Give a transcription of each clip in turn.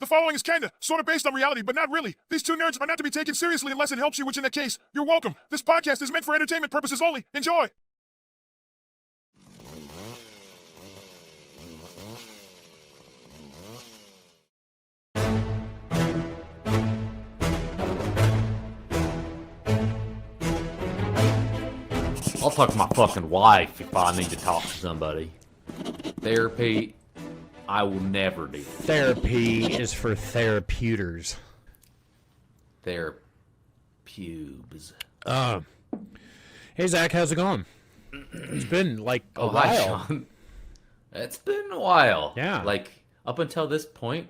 The following is kinda, sorta based on reality, but not really. These two nerds are not to be taken seriously unless it helps you, which in that case, you're welcome. This podcast is meant for entertainment purposes only. Enjoy! I'll talk to my fucking wife if I need to talk to somebody. Therapy, I will never do. Therapy is for therapeuters. Pubes. Hey Zach, how's it going? It's been like a Hi, while. Sean. It's been a while. Yeah. Like, up until this point,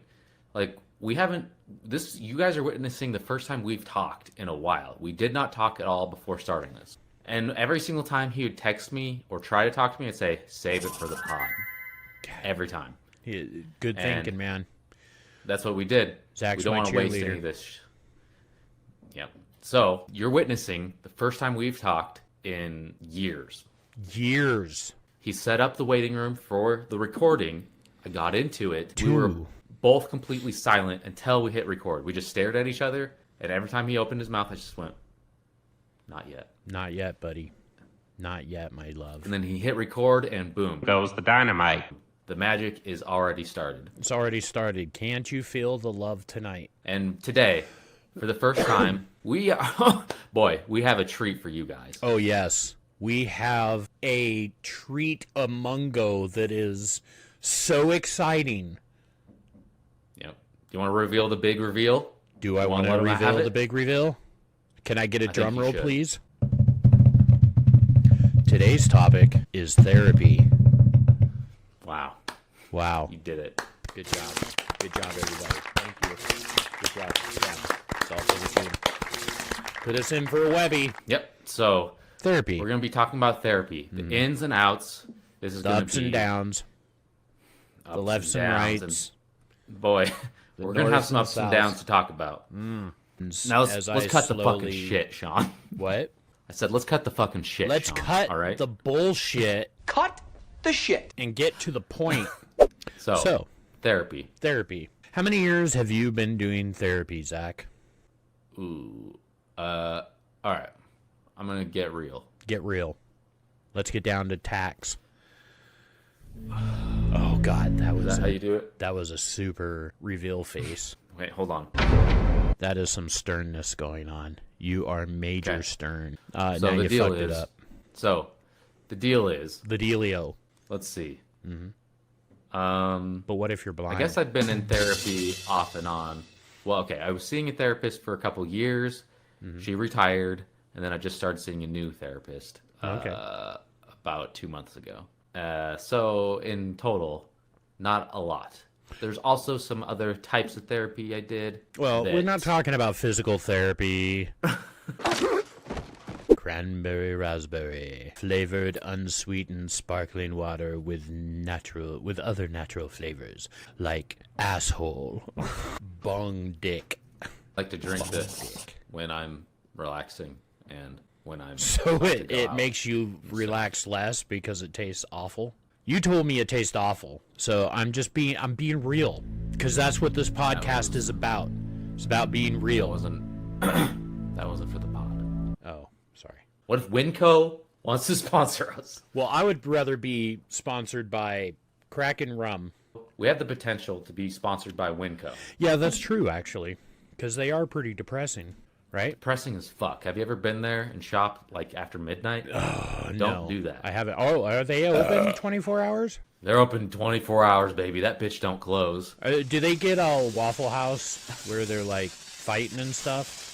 like, we haven't... You guys are witnessing the first time we've talked in a while. We did not talk at all before starting this. And every single time he would text me or try to talk to me, I'd say, save it for the pod. Every time. Good thinking, man. That's what we did. Zach's we don't my want to waste cheerleader. any of this. Yep. So, you're witnessing the first time we've talked in years. Years. He set up the waiting room for the recording. I got into it. We were Two. both completely silent until we hit record. We just stared at each other, and every time he opened his mouth, I just went, not yet. Not yet, buddy. Not yet, my love. And then he hit record, and boom. Goes the dynamite. The magic is already started. It's already started. Can't you feel the love tonight? And today, for the first time, we have a treat for you guys. Oh, yes. We have a treat amungo that is so exciting. Yep. Do you want to reveal the big reveal? Do I You want wanna to let him have reveal it? the big reveal? Can I get a think drum you roll, should. please? Today's topic is therapy. Wow. Wow. You did it. Good job. Good job, everybody. Thank you. Good job. Yeah. It's all for the team. Put us in for a Webby. Yep. So, Therapy. we're going to be talking about therapy. The ins and outs. This is The going to ups be and downs. ups The lefts and downs, rights. Boy, we're going to have norths some and ups and souths. downs to talk about. Now, let's cut the fucking shit, Sean. What? I said, let's cut the fucking shit, Let's Sean, cut all right? the bullshit Cut the shit. and get to the point. So, therapy. Therapy. How many years have you been doing therapy, Zach? Ooh. All right. I'm going to get real. Get real. Let's get down to tax. Oh God, that was Is that how you do it? that was a super reveal face. Wait, hold on. That is some sternness going on. You are major Okay. stern. So now the you deal fucked it is, up. the deal is, The dealio. let's see. But what if you're blind? I guess I've been in therapy off and on. Well, okay, I was seeing a therapist for a couple years. She retired, and then I just started seeing a new therapist Okay. about 2 months ago. So in total, not a lot. There's also some other types of therapy I did. Well, we're that- not talking about physical therapy. Cranberry raspberry flavored unsweetened sparkling water with other natural flavors like asshole, bong dick. I like to drink this when I'm relaxing and when I'm So about to it, go it out. makes you relax less because it tastes awful. You told me it tastes awful, so I'm being real because that's what this podcast is about. It's about being That real. wasn't that wasn't for the pod. Oh, sorry. What if Winco wants to sponsor us? Well, I would rather be sponsored by Kraken Rum. We have the potential to be sponsored by Winco. Yeah, that's true, actually, because they are pretty depressing, right? Depressing as fuck. Have you ever been there and shopped like after midnight? Don't No, do that. I haven't. Oh, are they open 24 hours? They're open 24 hours, baby. That bitch don't close. Do they get a Waffle House where they're like fighting and stuff?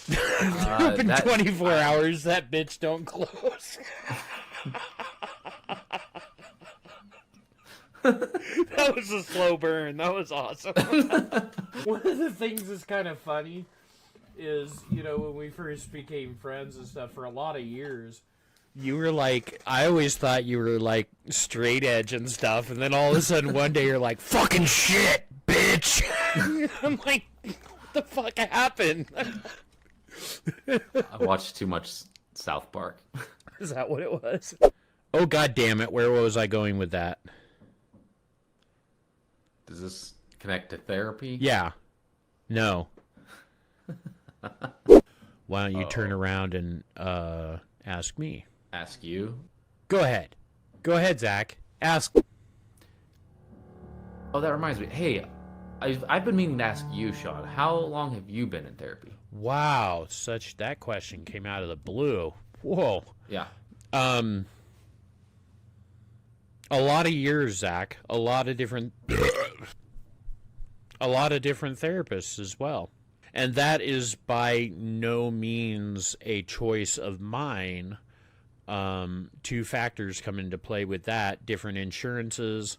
They're open 24 hours. That bitch don't close. That was a slow burn. That was awesome. One of the things that's kind of funny is, when we first became friends and stuff for a lot of years, you were like, I always thought you were like straight edge and stuff, and then all of a sudden one day you're like, fucking shit, bitch. I'm like, what the fuck happened? I watched too much South Park. Is that what it was? Oh, God damn it. Where was I going with that? Does this connect to therapy? Yeah. No. Why don't you turn around and ask me? Ask you? Go ahead. Go ahead, Zach. Ask. Oh, that reminds me. Hey, I've been meaning to ask you, Sean. How long have you been in therapy? Wow, that question came out of the blue. Whoa. Yeah. A lot of years, Zach. A lot of different therapists as well. And that is by no means a choice of mine. Two factors come into play with that. Different insurances.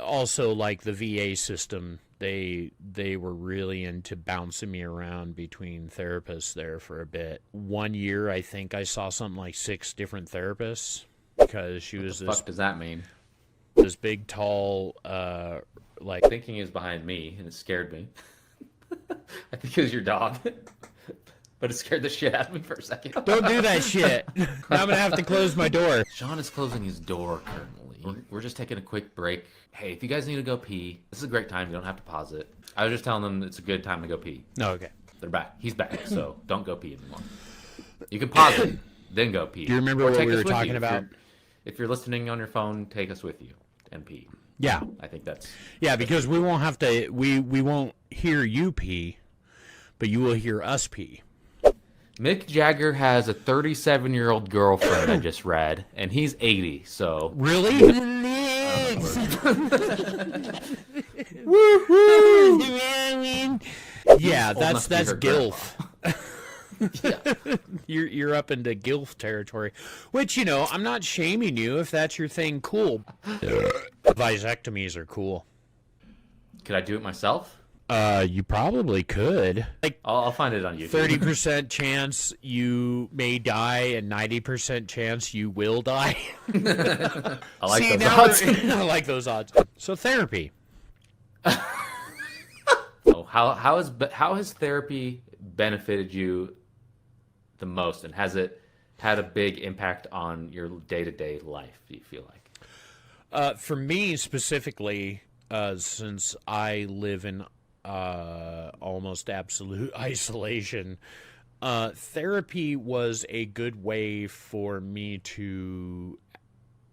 Also, like the VA system, they were really into bouncing me around between therapists there for a bit. 1 year, I think I saw something like 6 different therapists because she was What the fuck does that mean? this big, tall, like... Thinking is behind me, and it scared me. I think it was your dog. But it scared the shit out of me for a second. Don't do that shit. Now I'm going to have to close my door. Sean is closing his door currently. We're just taking a quick break. Hey, if you guys need to go pee, this is a great time. You don't have to pause it. I was just telling them it's a good time to go pee. No, okay. They're back. He's back, so don't go pee anymore. You can pause it, then go pee. Do you remember Or what take we us were with talking you. about? If you're listening on your phone, take us with you and pee. Yeah. I think that's... Yeah, because we won't have to... We won't hear you pee, but you will hear us pee. Mick Jagger has a 37-year-old girlfriend, I just read, and he's 80, so... Really? Yeah, that's enough to be her gilf. You're up into gilf territory, which, you know, I'm not shaming you if that's your thing. Cool. Vasectomies are cool. Could I do it myself? You probably could. Like I'll find it on YouTube. 30% chance you may die and 90% chance you will die. I like See, those now odds. I like those odds. So therapy. Oh, how has therapy benefited you the most, and has it had a big impact on your day-to-day life, do you feel like? For me specifically, since I live in almost absolute isolation, therapy was a good way for me to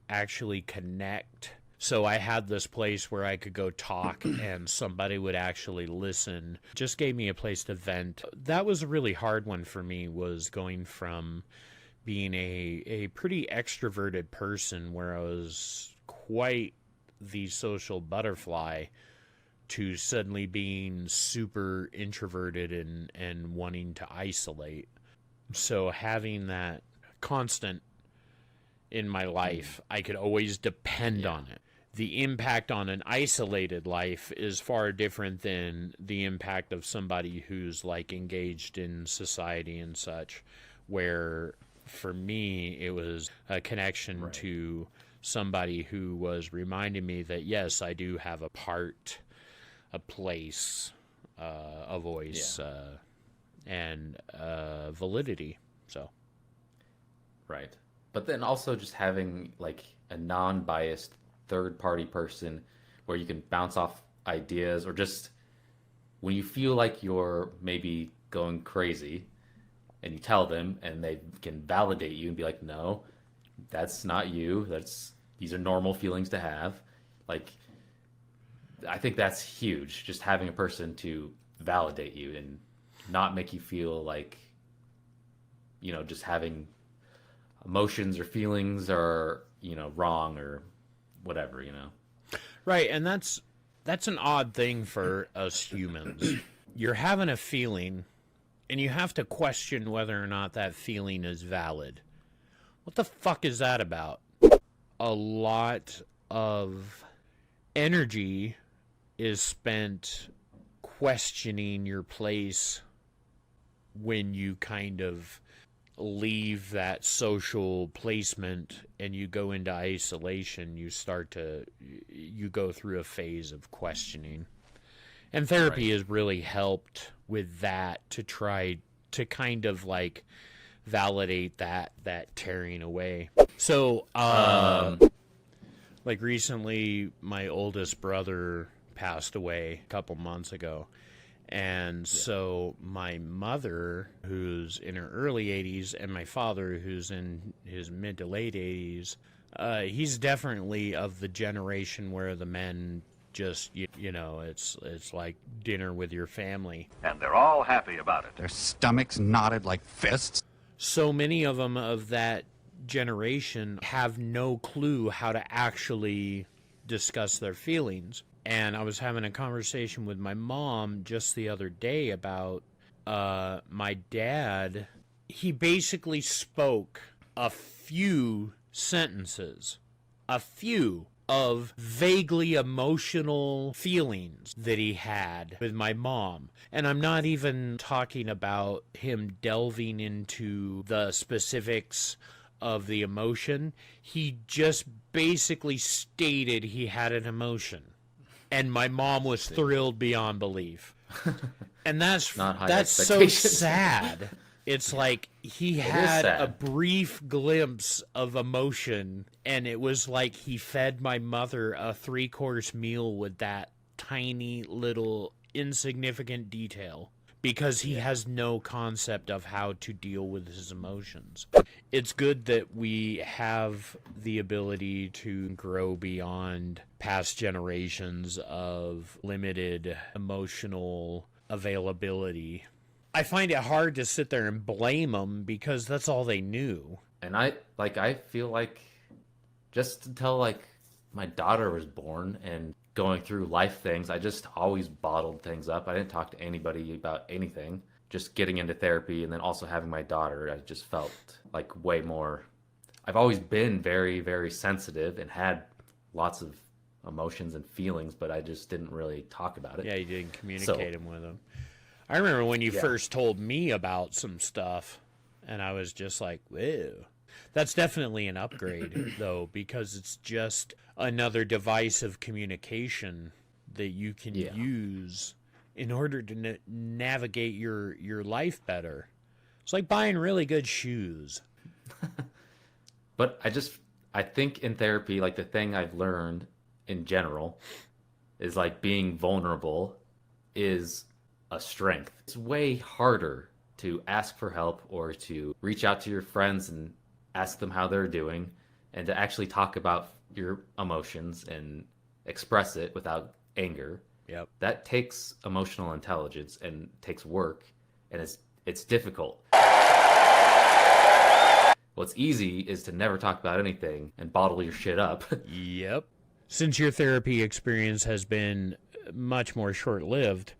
actually connect. So I had this place where I could go talk and somebody would actually listen. Just gave me a place to vent. That was a really hard one for me, was going from being a pretty extroverted person where I was quite the social butterfly to suddenly being super introverted and wanting to isolate. So having that constant in my life, I could always depend on it. The impact on an isolated life is far different than the impact of somebody who's like engaged in society and such, where for me it was a connection to somebody who was reminding me that yes, I do have a part, a place, a voice, and validity. So Right. But then also just having like a non-biased third-party person where you can bounce off ideas, or just when you feel like you're maybe going crazy and you tell them and they can validate you and be like, no, that's not you. These are normal feelings to have. Like, I think that's huge. Just having a person to validate you and not make you feel like, you know, just having emotions or feelings are, you know, wrong or whatever, you know. right, and that's an odd thing for us humans. You're having a feeling and you have to question whether or not that feeling is valid. What the fuck is that about? A lot of energy is spent questioning your place when you kind of leave that social placement and you go into isolation. You go through a phase of questioning, and therapy has really helped with that, to try to kind of like validate that tearing away. So like recently my oldest brother passed away a couple months ago. And so my mother, who's in her early 80s, and my father, who's in his mid to late 80s, he's definitely of the generation where the men just, you know, it's like dinner with your family. And they're all happy about it. Their stomachs knotted like fists. So many of them of that generation have no clue how to actually discuss their feelings. And I was having a conversation with my mom just the other day about my dad. He basically spoke a few sentences, a few of vaguely emotional feelings that he had with my mom. And I'm not even talking about him delving into the specifics of the emotion. He just basically stated he had an emotion. And my mom was thrilled beyond belief. And that's so sad. It's like he had a brief glimpse of emotion, and it was like he fed my mother a 3-course meal with that tiny little insignificant detail, because he has no concept of how to deal with his emotions. It's good that we have the ability to grow beyond past generations of limited emotional availability. I find it hard to sit there and blame them because that's all they knew. And I feel like just until like my daughter was born and going through life things, I just always bottled things up. I didn't talk to anybody about anything. Just getting into therapy and then also having my daughter, I just felt like way more. I've always been very, very sensitive and had lots of emotions and feelings, but I just didn't really talk about it. Yeah, you didn't communicate them with them. I remember when you first told me about some stuff, and I was just like, whoa. That's definitely an upgrade, though, because it's just another device of communication that you can use in order to navigate your life better. It's like buying really good shoes. But I think in therapy, like the thing I've learned in general is like being vulnerable is a strength. It's way harder to ask for help or to reach out to your friends and ask them how they're doing, and to actually talk about your emotions and express it without anger. Yep. That takes emotional intelligence and takes work, and it's difficult. What's easy is to never talk about anything and bottle your shit up. Yep. Since your therapy experience has been much more short-lived,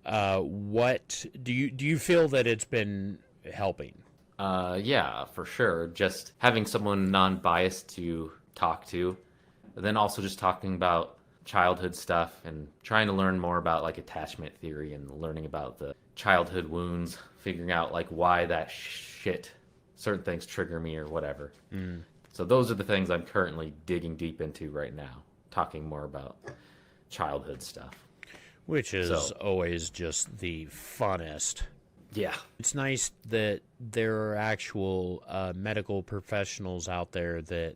what do you feel that it's been helping? Yeah, for sure. Just having someone non-biased to talk to, and then also just talking about childhood stuff and trying to learn more about like attachment theory and learning about the childhood wounds, figuring out like why that certain things trigger me or whatever. So those are the things I'm currently digging deep into right now, talking more about childhood stuff. Which is always just the funnest. Yeah. It's nice that there are actual medical professionals out there that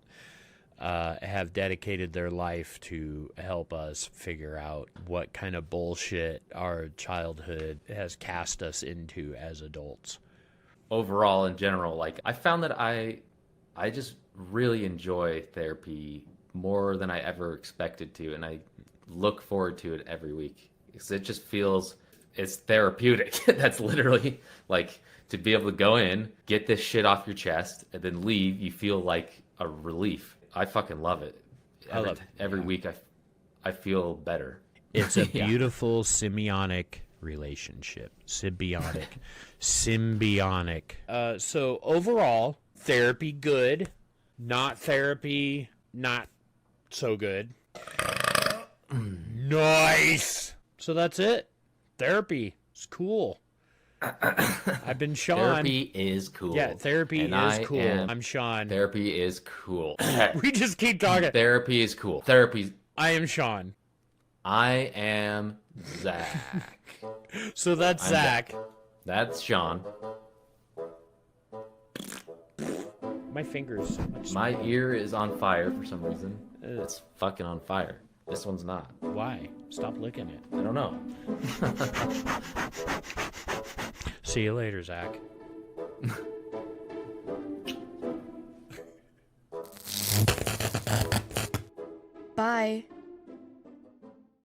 have dedicated their life to help us figure out what kind of bullshit our childhood has cast us into as adults. Overall, in general, like I found that I just really enjoy therapy more than I ever expected to, and I look forward to it every week because it just feels it's therapeutic. That's literally like to be able to go in, get this shit off your chest, and then leave. You feel like a relief. I fucking love it. Every week I feel better. It's a beautiful symbiotic relationship. Symbiotic. So overall, therapy good, not therapy not so good. Nice. So that's it. Therapy is cool. I've been Sean. Therapy is cool. Yeah, therapy is cool. I'm Sean. Therapy is cool. We just keep talking. Therapy is cool. I am Sean. I am Zach. So that's Zach. That's Sean. My finger is so much. My ear is on fire for some reason. It's fucking on fire. This one's not. Why? Stop licking it. I don't know. See you later, Zach. Bye.